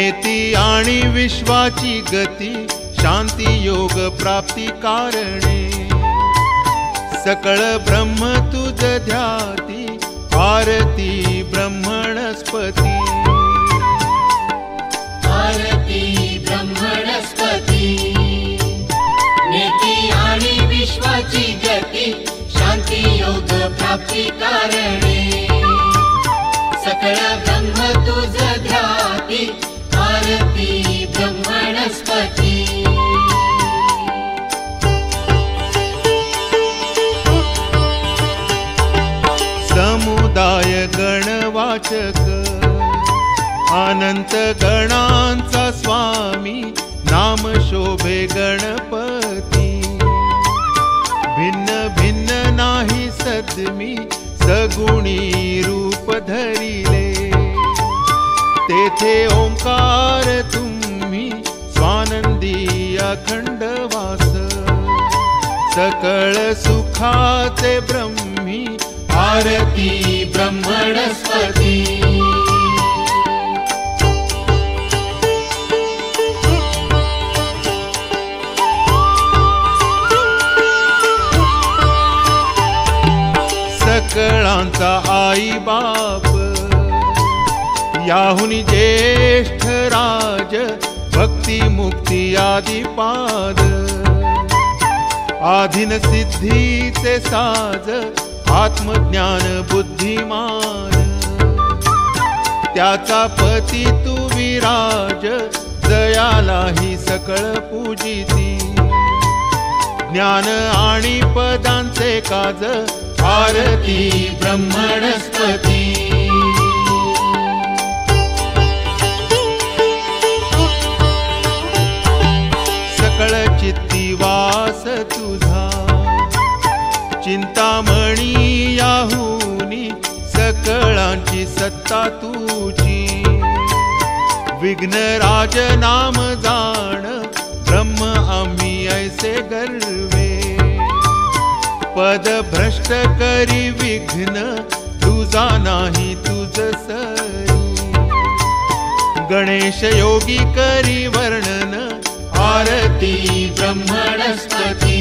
नेती आणि विश्वाची गती शांती योग प्राप्ती कारणे सकळ ब्रह्म तुझ ध्याती आरती ब्रह्मणस्पती आरती ब्रह्मणस्पती नेती आणि विश्वाची गती शांती योग प्राप्ती कारणे सकळ ब्रह्म तुझ ध्याती आरती ब्रह्मणस्पती समुदाय गणवाचक अनंत गणांचा स्वामी नाम शोभे गणपती भिन्न भिन्न नाही सद्मी सगुणी रूप धरिले तेथे ओंकार तुम्ही स्वानंदी अखंड वास सकळ सुखाचे ब्रह्मी आरती ब्रह्मणस्पती सकळांचा आई बाप याहुनी ज्येष्ठ राज भक्ती मुक्ती आदी पाद आधीन सिद्धीचे साज आत्मज्ञान बुद्धिमान त्याचा पती तू विराज जयालाही सकळ पूजिती ज्ञान आणि पदांचे काज आरती ब्रह्मणस्पती सकळ चित्ती वास तुझा चिंतामणी याहुनी सकळांची सत्ता तुझी विघ्नराज नाम जाण ब्रह्म आम्ही ऐसे गर्वे पद भ्रष्ट करी विघ्न तुझा नाही तुझ सरी गणेश योगी करी वर्णन आरती ब्रह्मणस्पती